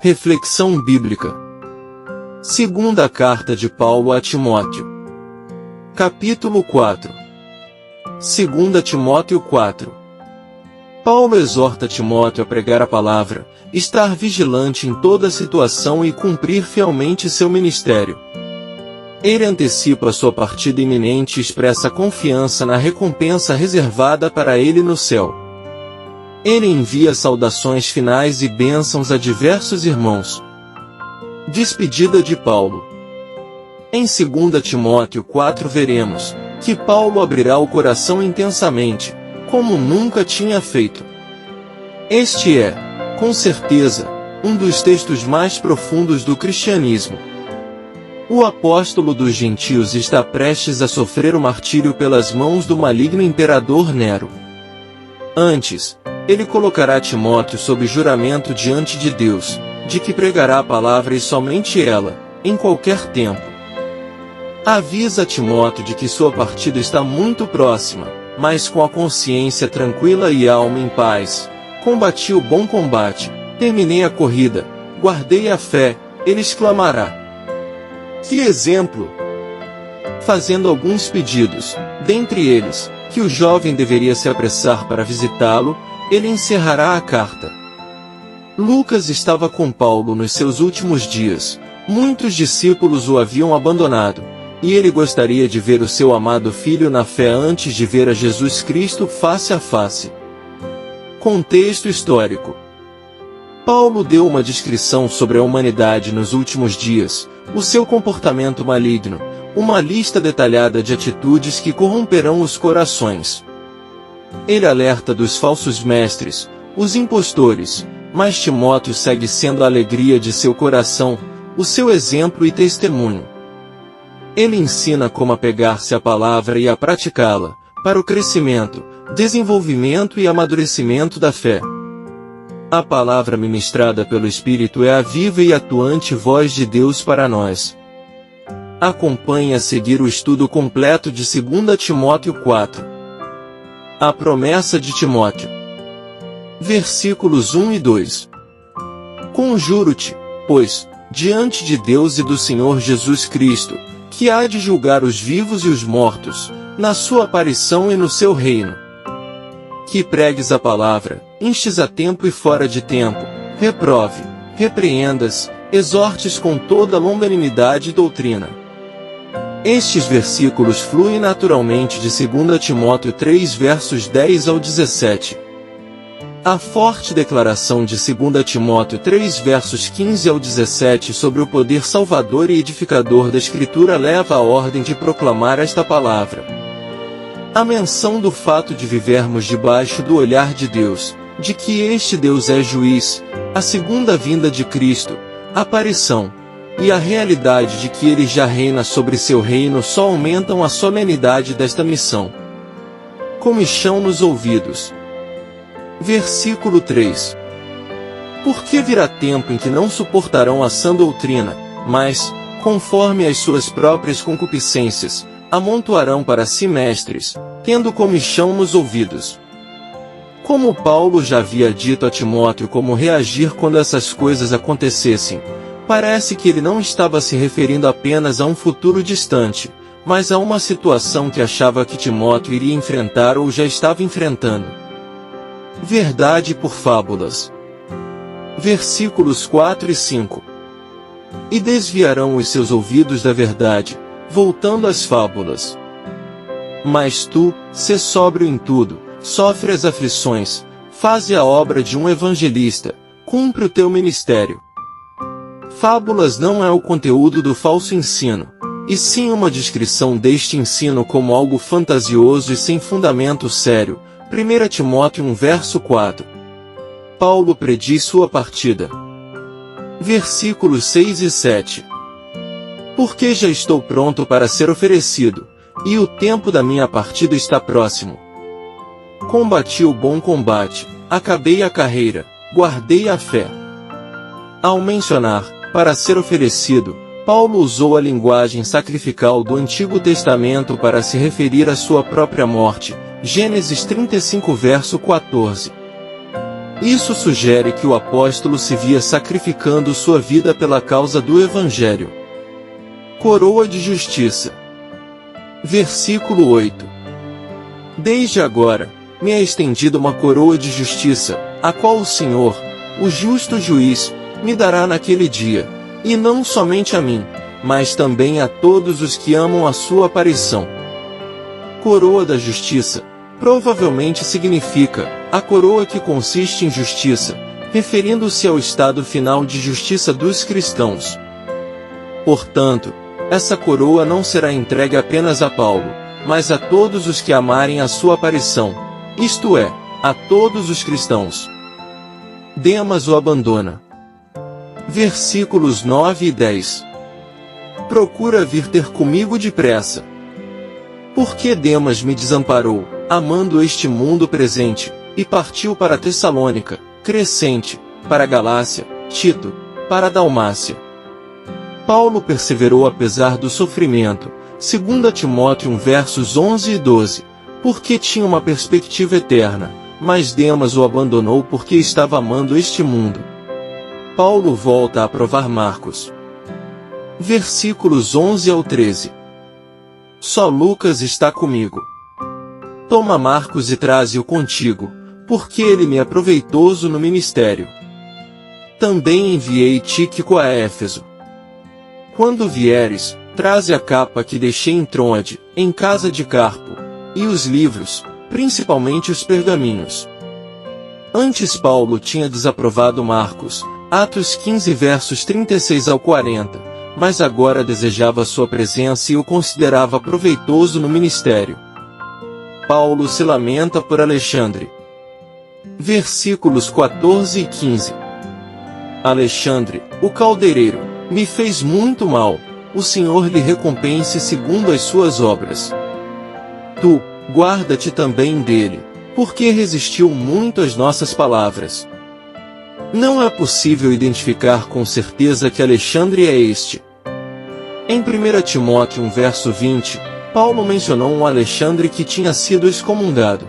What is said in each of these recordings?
Reflexão bíblica. Segunda carta de Paulo a Timóteo. Capítulo 4. 2 Timóteo 4. Paulo exorta Timóteo a pregar a palavra, estar vigilante em toda situação e cumprir fielmente seu ministério. Ele antecipa sua partida iminente e expressa confiança na recompensa reservada para ele no céu. Ele envia saudações finais e bênçãos a diversos irmãos. Despedida de Paulo. Em 2 Timóteo 4 veremos que Paulo abrirá o coração intensamente, como nunca tinha feito. Este é, com certeza, um dos textos mais profundos do cristianismo. O apóstolo dos gentios está prestes a sofrer o martírio pelas mãos do maligno imperador Nero. Antes, ele colocará Timóteo sob juramento diante de Deus, de que pregará a palavra e somente ela, em qualquer tempo. Avisa Timóteo de que sua partida está muito próxima, mas com a consciência tranquila e a alma em paz. Combati o bom combate, terminei a corrida, guardei a fé, ele exclamará. Que exemplo! Fazendo alguns pedidos, dentre eles, que o jovem deveria se apressar para visitá-lo, ele encerrará a carta. Lucas estava com Paulo nos seus últimos dias, muitos discípulos o haviam abandonado, e ele gostaria de ver o seu amado filho na fé antes de ver a Jesus Cristo face a face. Contexto histórico. Paulo deu uma descrição sobre a humanidade nos últimos dias, o seu comportamento maligno, uma lista detalhada de atitudes que corromperão os corações. Ele alerta dos falsos mestres, os impostores, mas Timóteo segue sendo a alegria de seu coração, o seu exemplo e testemunho. Ele ensina como apegar-se à palavra e a praticá-la, para o crescimento, desenvolvimento e amadurecimento da fé. A palavra ministrada pelo Espírito é a viva e atuante voz de Deus para nós. Acompanhe a seguir o estudo completo de 2 Timóteo 4. A promessa de Timóteo. Versículos 1 e 2. Conjuro-te, pois, diante de Deus e do Senhor Jesus Cristo, que há de julgar os vivos e os mortos, na sua aparição e no seu reino. Que pregues a palavra, instes a tempo e fora de tempo, reprove, repreendas, exortes com toda longanimidade e doutrina. Estes versículos fluem naturalmente de 2 Timóteo 3 versos 10 ao 17. A forte declaração de 2 Timóteo 3 versos 15 ao 17 sobre o poder salvador e edificador da Escritura leva à ordem de proclamar esta palavra. A menção do fato de vivermos debaixo do olhar de Deus, de que este Deus é juiz, a segunda vinda de Cristo, a aparição, e a realidade de que ele já reina sobre seu reino só aumentam a solenidade desta missão. Comichão nos ouvidos. Versículo 3. Porque virá tempo em que não suportarão a sã doutrina, mas, conforme as suas próprias concupiscências, amontoarão para si mestres, tendo comichão nos ouvidos. Como Paulo já havia dito a Timóteo como reagir quando essas coisas acontecessem, parece que ele não estava se referindo apenas a um futuro distante, mas a uma situação que achava que Timóteo iria enfrentar ou já estava enfrentando. Verdade por fábulas. Versículos 4 e 5. E desviarão os seus ouvidos da verdade, voltando às fábulas. Mas tu, sê sóbrio em tudo, sofre as aflições, faze a obra de um evangelista, cumpre o teu ministério. Fábulas não é o conteúdo do falso ensino, e sim uma descrição deste ensino como algo fantasioso e sem fundamento sério. 1 Timóteo 1 verso 4. Paulo prediz sua partida. Versículos 6 e 7. Porque já estou pronto para ser oferecido, e o tempo da minha partida está próximo. Combati o bom combate, acabei a carreira, guardei a fé. Ao mencionar, para ser oferecido, Paulo usou a linguagem sacrificial do Antigo Testamento para se referir à sua própria morte, Gênesis 35 verso 14. Isso sugere que o apóstolo se via sacrificando sua vida pela causa do Evangelho. Coroa de Justiça. Versículo 8. Desde agora, me é estendida uma coroa de justiça, a qual o Senhor, o justo juiz, me dará naquele dia, e não somente a mim, mas também a todos os que amam a sua aparição. Coroa da Justiça, provavelmente significa, a coroa que consiste em justiça, referindo-se ao estado final de justiça dos cristãos. Portanto, essa coroa não será entregue apenas a Paulo, mas a todos os que amarem a sua aparição, isto é, a todos os cristãos. Demas o abandona. Versículos 9 e 10. Procura vir ter comigo depressa. Porque Demas me desamparou, amando este mundo presente, e partiu para Tessalônica, Crescente, para Galácia, Tito, para Dalmácia. Paulo perseverou apesar do sofrimento, 2 Timóteo 1 versos 11 e 12, porque tinha uma perspectiva eterna, mas Demas o abandonou porque estava amando este mundo. Paulo volta a aprovar Marcos. Versículos 11 ao 13. Só Lucas está comigo. Toma Marcos e traze-o contigo, porque ele me é proveitoso no ministério. Também enviei Tíquico a Éfeso. Quando vieres, traze a capa que deixei em Troade, em casa de Carpo, e os livros, principalmente os pergaminhos. Antes Paulo tinha desaprovado Marcos, Atos 15 versos 36 ao 40, mas agora desejava sua presença e o considerava proveitoso no ministério. Paulo se lamenta por Alexandre. Versículos 14 e 15. Alexandre, o caldeireiro, me fez muito mal, o Senhor lhe recompense segundo as suas obras. Tu, guarda-te também dele, porque resistiu muito às nossas palavras. Não é possível identificar com certeza que Alexandre é este. Em 1 Timóteo 1 verso 20, Paulo mencionou um Alexandre que tinha sido excomungado.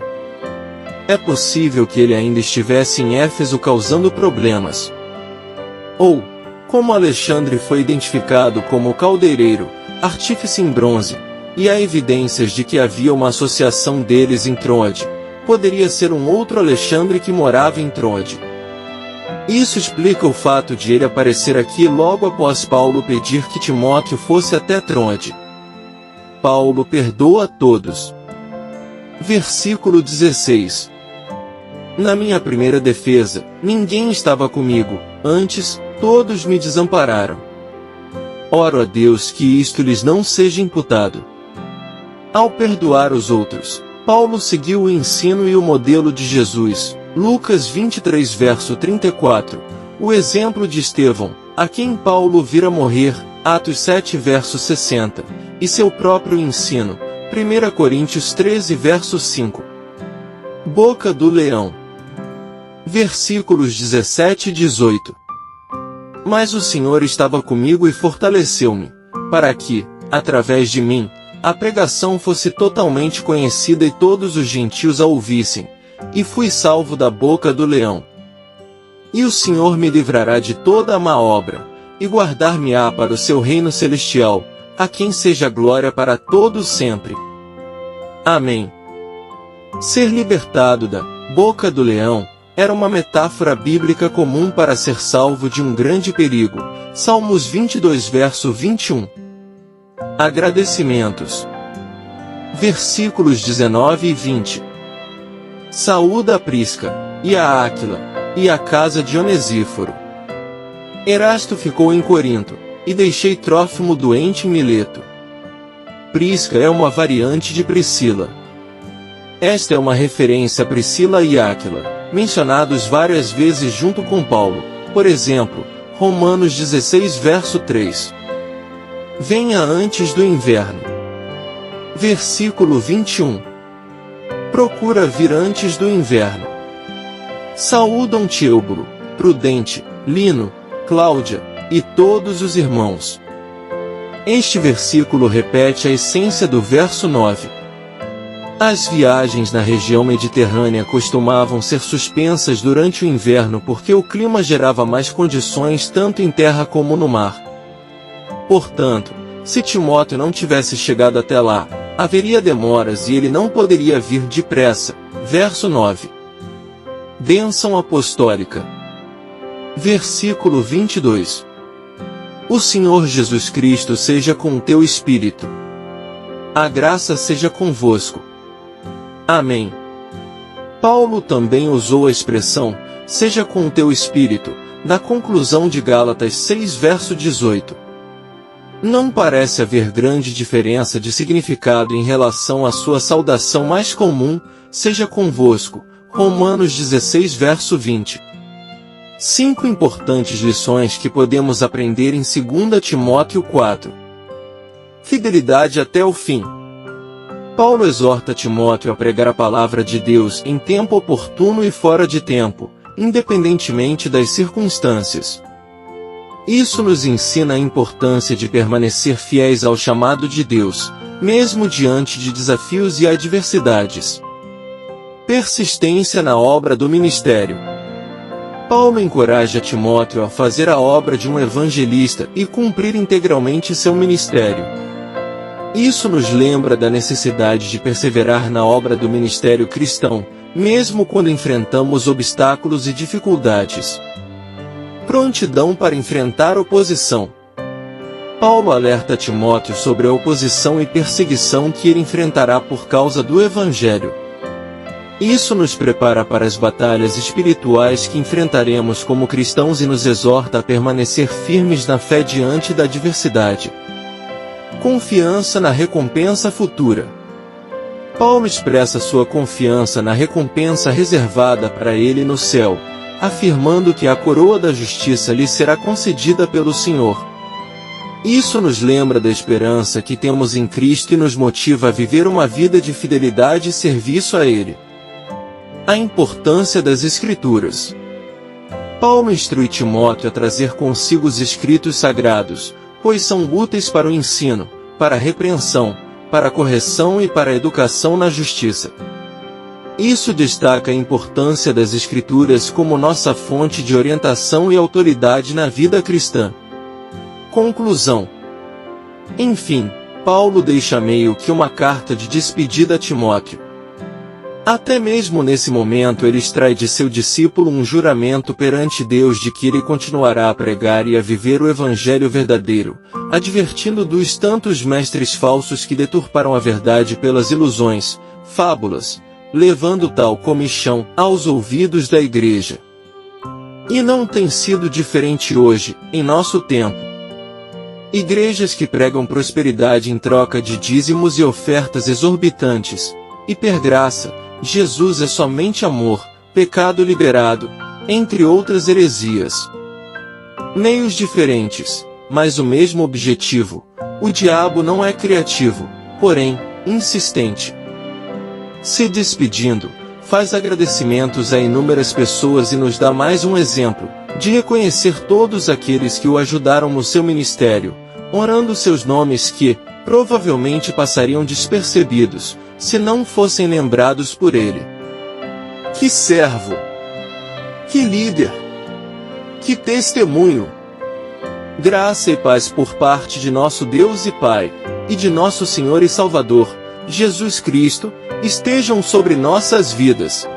É possível que ele ainda estivesse em Éfeso causando problemas. Ou, como Alexandre foi identificado como caldeireiro, artífice em bronze, e há evidências de que havia uma associação deles em Troade, poderia ser um outro Alexandre que morava em Troade. Isso explica o fato de ele aparecer aqui logo após Paulo pedir que Timóteo fosse até Troade. Paulo perdoa a todos. Versículo 16. Na minha primeira defesa, ninguém estava comigo, antes, todos me desampararam. Oro a Deus que isto lhes não seja imputado. Ao perdoar os outros, Paulo seguiu o ensino e o modelo de Jesus, Lucas 23 verso 34, o exemplo de Estevão, a quem Paulo vira morrer, Atos 7 verso 60, e seu próprio ensino, 1 Coríntios 13 verso 5. Boca do leão. Versículos 17 e 18. Mas o Senhor estava comigo e fortaleceu-me, para que, através de mim, a pregação fosse totalmente conhecida e todos os gentios a ouvissem, e fui salvo da boca do leão. E o Senhor me livrará de toda a má obra, e guardar-me-á para o seu reino celestial, a quem seja glória para todos sempre. Amém. Ser libertado da boca do leão era uma metáfora bíblica comum para ser salvo de um grande perigo. Salmos 22 verso 21. Agradecimentos. Versículos 19 e 20. Saúda a Prisca, e a Áquila, e a casa de Onesíforo. Erasto ficou em Corinto, e deixei Trófimo doente em Mileto. Prisca é uma variante de Priscila. Esta é uma referência a Priscila e Áquila, mencionados várias vezes junto com Paulo, por exemplo, Romanos 16 verso 3. Venha antes do inverno. Versículo 21. Procura vir antes do inverno. Saúdam-te Eúbulo, Prudente, Lino, Cláudia, e todos os irmãos. Este versículo repete a essência do verso 9. As viagens na região mediterrânea costumavam ser suspensas durante o inverno porque o clima gerava mais condições tanto em terra como no mar. Portanto, se Timóteo não tivesse chegado até lá, haveria demoras e ele não poderia vir depressa. Verso 9. Bênção apostólica. Versículo 22. O Senhor Jesus Cristo seja com o teu espírito. A graça seja convosco. Amém. Paulo também usou a expressão, seja com o teu espírito, na conclusão de Gálatas 6 verso 18. Não parece haver grande diferença de significado em relação à sua saudação mais comum, seja convosco, Romanos 16 verso 20. 5 importantes lições que podemos aprender em 2 Timóteo 4. Fidelidade até o fim. Paulo exorta Timóteo a pregar a palavra de Deus em tempo oportuno e fora de tempo, independentemente das circunstâncias. Isso nos ensina a importância de permanecer fiéis ao chamado de Deus, mesmo diante de desafios e adversidades. Persistência na obra do ministério. Paulo encoraja Timóteo a fazer a obra de um evangelista e cumprir integralmente seu ministério. Isso nos lembra da necessidade de perseverar na obra do ministério cristão, mesmo quando enfrentamos obstáculos e dificuldades. Prontidão para enfrentar oposição. Paulo alerta Timóteo sobre a oposição e perseguição que ele enfrentará por causa do Evangelho. Isso nos prepara para as batalhas espirituais que enfrentaremos como cristãos e nos exorta a permanecer firmes na fé diante da adversidade. Confiança na recompensa futura. Paulo expressa sua confiança na recompensa reservada para ele no céu, afirmando que a coroa da justiça lhe será concedida pelo Senhor. Isso nos lembra da esperança que temos em Cristo e nos motiva a viver uma vida de fidelidade e serviço a Ele. A importância das Escrituras. Paulo instrui Timóteo a trazer consigo os escritos sagrados, pois são úteis para o ensino, para a repreensão, para a correção e para a educação na justiça. Isso destaca a importância das Escrituras como nossa fonte de orientação e autoridade na vida cristã. Conclusão. Enfim, Paulo deixa meio que uma carta de despedida a Timóteo. Até mesmo nesse momento ele extrai de seu discípulo um juramento perante Deus de que ele continuará a pregar e a viver o Evangelho verdadeiro, advertindo dos tantos mestres falsos que deturparam a verdade pelas ilusões, fábulas, levando tal comichão aos ouvidos da igreja. E não tem sido diferente hoje, em nosso tempo. Igrejas que pregam prosperidade em troca de dízimos e ofertas exorbitantes, hipergraça, Jesus é somente amor, pecado liberado, entre outras heresias. Meios diferentes, mas o mesmo objetivo. O diabo não é criativo, porém, insistente. Se despedindo, faz agradecimentos a inúmeras pessoas e nos dá mais um exemplo, de reconhecer todos aqueles que o ajudaram no seu ministério, honrando seus nomes que, provavelmente passariam despercebidos, se não fossem lembrados por ele. Que servo! Que líder! Que testemunho! Graça e paz por parte de nosso Deus e Pai, e de nosso Senhor e Salvador, Jesus Cristo, estejam sobre nossas vidas.